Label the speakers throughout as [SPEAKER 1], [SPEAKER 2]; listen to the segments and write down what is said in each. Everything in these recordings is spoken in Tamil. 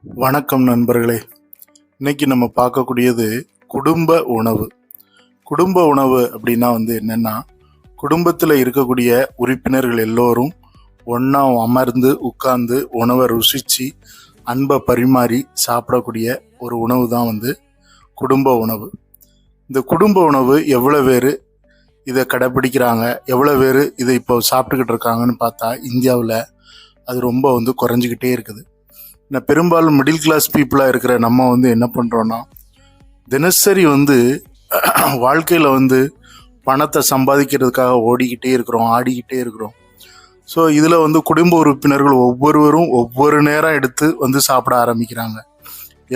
[SPEAKER 1] வணக்கம் நண்பர்களே. இன்னைக்கு நம்ம பார்க்கக்கூடியது குடும்ப உணவு. குடும்ப உணவு அப்படின்னா என்னன்னா, குடும்பத்தில் இருக்கக்கூடிய உறுப்பினர்கள் எல்லோரும் ஒன்றா அமர்ந்து உட்கார்ந்து உணவை ருசித்து அன்பை பரிமாறி சாப்பிடக்கூடிய ஒரு உணவு தான் குடும்ப உணவு. இந்த குடும்ப உணவு எவ்வளோ பேர் இதை கடைப்பிடிக்கிறாங்க, எவ்வளோ பேர் இதை இப்போ சாப்பிட்டுக்கிட்டு இருக்காங்கன்னு பார்த்தா இந்தியாவில் அது ரொம்ப குறைஞ்சிக்கிட்டே இருக்குது. பெரும்பாலும் மிடில் கிளாஸ் பீப்புளாக இருக்கிற நம்ம என்ன பண்ணுறோன்னா, தினசரி வாழ்க்கையில் பணத்தை சம்பாதிக்கிறதுக்காக ஓடிக்கிட்டே இருக்கிறோம், ஆடிக்கிட்டே இருக்கிறோம். ஸோ இதில் குடும்ப உறுப்பினர்கள் ஒவ்வொருவரும் ஒவ்வொரு நேரம் எடுத்து சாப்பிட ஆரம்பிக்கிறாங்க.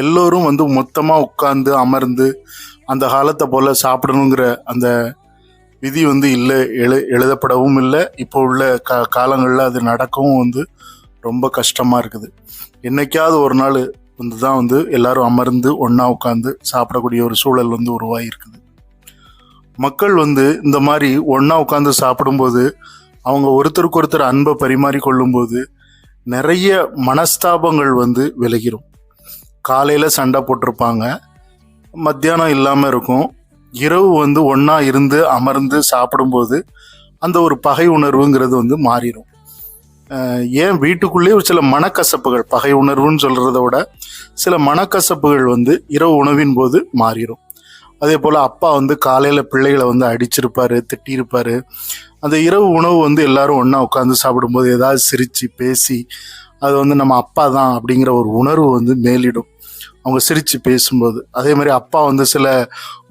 [SPEAKER 1] எல்லோரும் மொத்தமாக உட்கார்ந்து அமர்ந்து அந்த காலத்தை போல் சாப்பிடணுங்கிற அந்த விதி இல்லை, எழுதப்படவும் இல்லை. இப்போ உள்ள காலங்களில் அது நடக்கவும் ரொம்ப கஷ்டமாக இருக்குது. என்னைக்காவது ஒரு நாள் தான் எல்லாரும் அமர்ந்து ஒன்றா உட்காந்து சாப்பிடக்கூடிய ஒரு சூழல் உருவாகி இருக்குது. மக்கள் இந்த மாதிரி ஒன்றா உட்காந்து சாப்பிடும்போது அவங்க ஒருத்தருக்கு ஒருத்தர் அன்பை பரிமாறி கொள்ளும்போது நிறைய மனஸ்தாபங்கள் விலகிரும். காலையில் சண்டை போட்டிருப்பாங்க, மத்தியானம் இல்லாமல் இருக்கும், இரவு ஒன்றா இருந்து அமர்ந்து சாப்பிடும்போது அந்த ஒரு பகை உணர்வுங்கிறது மாறிடும். ஏன் வீட்டுக்குள்ளேயே ஒரு சில மனக்கசப்புகள், பகை உணர்வுன்னு சொல்கிறத விட சில மனக்கசப்புகள் இரவு உணவின் போது மாறிடும். அதே போல் அப்பா காலையில் பிள்ளைகளை அடிச்சிருப்பார், திட்டியிருப்பார். அந்த இரவு உணவு எல்லாரும் ஒன்றா உட்காந்து சாப்பிடும்போது ஏதாவது சிரித்து பேசி அது நம்ம அப்பா தான் அப்படிங்கிற ஒரு உணர்வு மேலிடும் அவங்க சிரித்து பேசும்போது. அதே மாதிரி அப்பா சில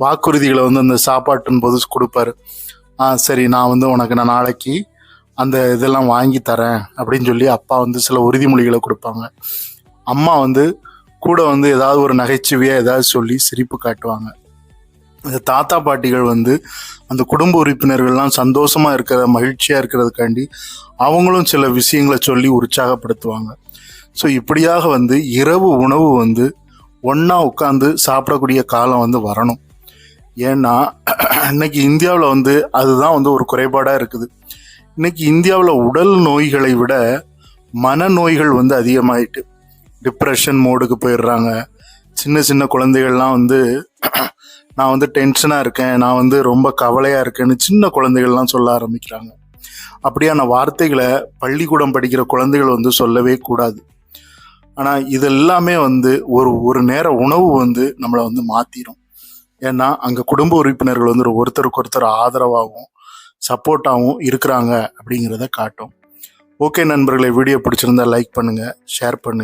[SPEAKER 1] வாக்குறுதிகளை அந்த சாப்பாட்டின் போது கொடுப்பாரு. சரி, நான் உனக்கு நான் நாளைக்கு அந்த இதெல்லாம் வாங்கி தரேன் அப்படின்னு சொல்லி அப்பா சில உறுதிமொழிகளை கொடுப்பாங்க. அம்மா கூட ஏதாவது ஒரு நகைச்சுவையாக ஏதாவது சொல்லி சிரிப்பு காட்டுவாங்க. இந்த தாத்தா பாட்டிகள் அந்த குடும்ப உறுப்பினர்கள்லாம் சந்தோஷமாக இருக்கிற, மகிழ்ச்சியாக இருக்கிறதுக்காண்டி அவங்களும் சில விஷயங்களை சொல்லி உற்சாகப்படுத்துவாங்க. ஸோ இப்படியாக இரவு உணவு ஒன்றா உட்காந்து சாப்பிடக்கூடிய காலம் வரணும். ஏன்னா இன்னைக்கு இந்தியாவில் அதுதான் ஒரு குறைபாடாக இருக்குது. இன்னைக்கு இந்தியாவில் உடல் நோய்களை விட மனநோய்கள் அதிகமாயிட்டு டிப்ரெஷன் மோடுக்கு போயிடுறாங்க. சின்ன சின்ன குழந்தைகள்லாம் நான் டென்ஷனாக இருக்கேன், நான் ரொம்ப கவலையாக இருக்கேன்னு சின்ன குழந்தைகள்லாம் சொல்ல ஆரம்பிக்கிறாங்க. அப்படியான வார்த்தைகளை பள்ளிக்கூடம் படிக்கிற குழந்தைகள் சொல்லவே கூடாது. ஆனால் இதெல்லாமே ஒரு நேர உணவு நம்மளை மாற்றிடும். ஏன்னா அங்கே குடும்ப உறுப்பினர்கள் ஒருத்தருக்கு ஒருத்தர் ஆதரவாகவும் சப்போர்ட்டாகவும் இருக்கிறாங்க அப்படிங்கிறத காட்டும். ஓகே நண்பர்களே, வீடியோ பிடிச்சிருந்தா லைக் பண்ணுங்கள், ஷேர் பண்ணுங்கள்.